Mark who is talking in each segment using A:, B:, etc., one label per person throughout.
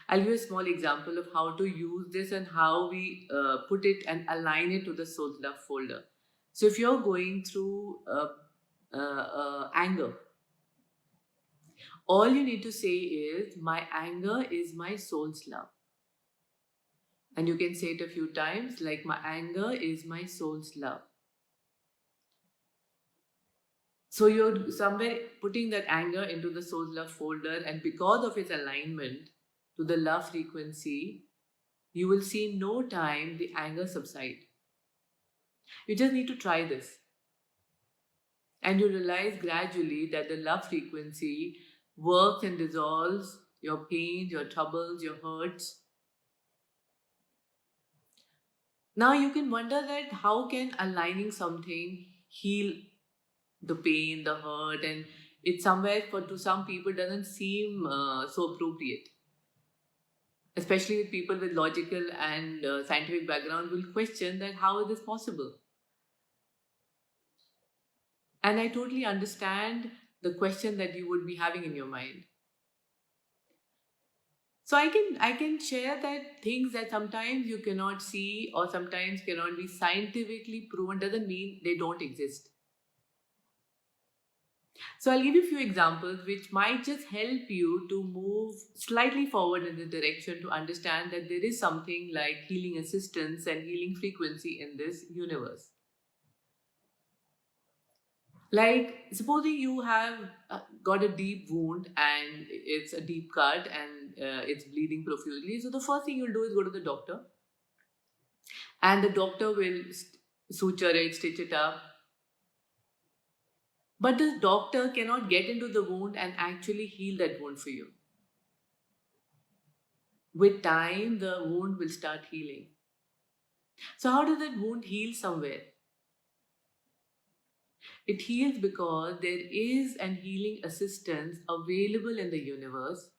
A: I'll give you a small example of how to use this and how we put it and align it to the source love folder. So if you're going through anger, all you need to say is, my anger is my soul's love. And you can say it a few times, like, my anger is my soul's love. So you're somewhere putting that anger into the soul's love folder, and because of its alignment to the love frequency, you will see in no time the anger subside. You just need to try this. And you realize gradually that the love frequency works and dissolves your pains, your troubles, your hurts. Now you can wonder that how can aligning something heal the pain, the hurt, and it somewhere for to some people doesn't seem so appropriate. Especially with people with logical and scientific background will question that how is this possible. And I totally understand the question that you would be having in your mind. So I can share that things that sometimes you cannot see or sometimes cannot be scientifically proven doesn't mean they don't exist. So I'll give you a few examples which might just help you to move slightly forward in the direction to understand that there is something like healing assistance and healing frequency in this universe. Like, supposing you have got a deep wound and it's a deep cut and it's bleeding profusely. So the first thing you'll do is go to the doctor, and the doctor will suture it, stitch it up. But the doctor cannot get into the wound and actually heal that wound for you. With time, the wound will start healing. So, how does that wound heal somewhere? It heals because there is an healing assistance available in the universe,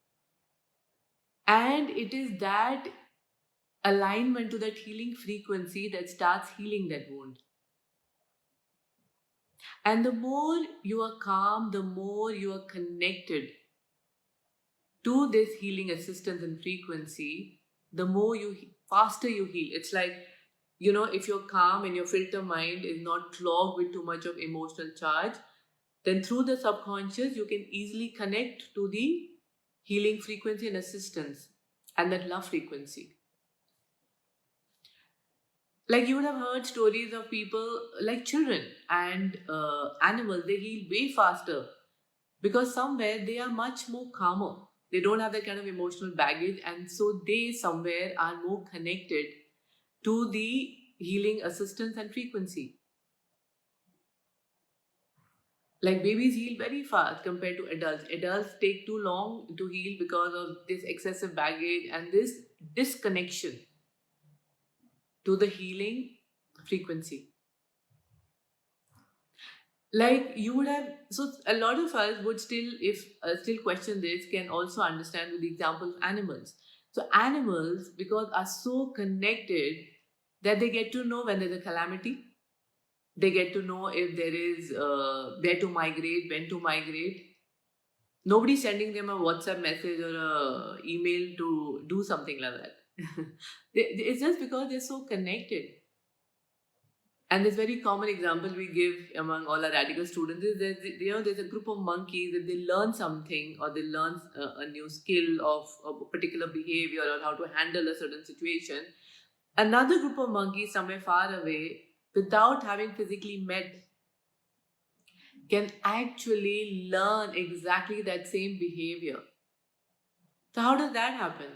A: and it is that alignment to that healing frequency that starts healing that wound. And the more you are calm, the more you are connected to this healing assistance and frequency, the more faster you heal. It's like, if you're calm and your filter mind is not clogged with too much of emotional charge, then through the subconscious, you can easily connect to the healing frequency and assistance and that love frequency. Like, you would have heard stories of people like children and animals, they heal way faster because somewhere they are much more calmer. They don't have that kind of emotional baggage, and so they somewhere are more connected to the healing assistance and frequency. Like, babies heal very fast compared to adults. Adults take too long to heal because of this excessive baggage and this disconnection to the healing frequency. Like, you would have, so a lot of us would still, if still question this, can also understand with the example of animals. So animals, because are so connected, that they get to know when there's a calamity, they get to know if there is where to migrate, when to migrate. Nobody's sending them a WhatsApp message or a email to do something like that. It's just because they're so connected. And this very common example we give among all our radical students is that there's a group of monkeys that they learn something or they learn a new skill of a particular behavior or how to handle a certain situation. Another group of monkeys somewhere far away, without having physically met, can actually learn exactly that same behavior. So how does that happen?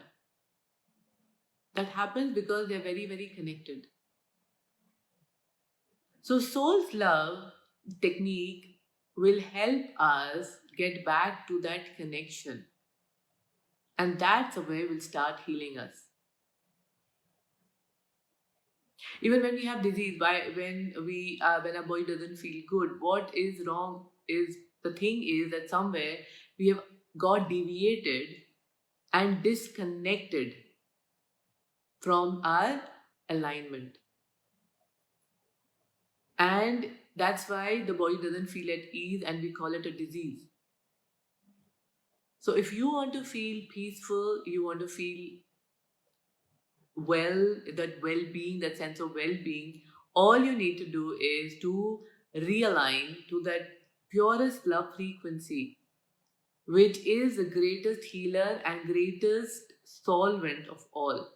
A: That happens because they're very, very connected. So, soul's love technique will help us get back to that connection. And that's the way we'll start healing us. Even when we have disease, when our body doesn't feel good, what is wrong is the thing is that somewhere we have got deviated and disconnected from our alignment. And that's why the body doesn't feel at ease and we call it a disease. So if you want to feel peaceful, you want to feel well, that well-being, that sense of well-being, all you need to do is to realign to that purest love frequency, which is the greatest healer and greatest solvent of all.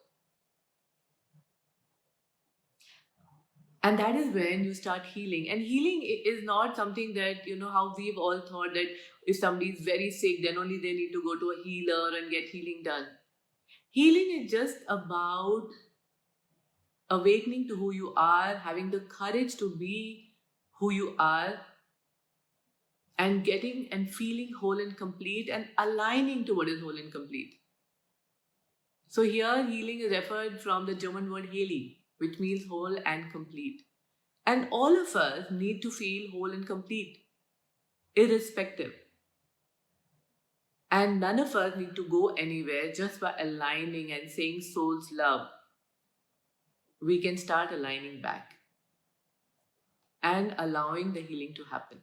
A: And that is when you start healing. And healing is not something that, how we've all thought that if somebody is very sick, then only they need to go to a healer and get healing done. Healing is just about awakening to who you are, having the courage to be who you are, and getting and feeling whole and complete and aligning to what is whole and complete. So here healing is referred from the German word Heli, which means whole and complete. And all of us need to feel whole and complete, irrespective. And none of us need to go anywhere just by aligning and saying soul's love. We can start aligning back and allowing the healing to happen.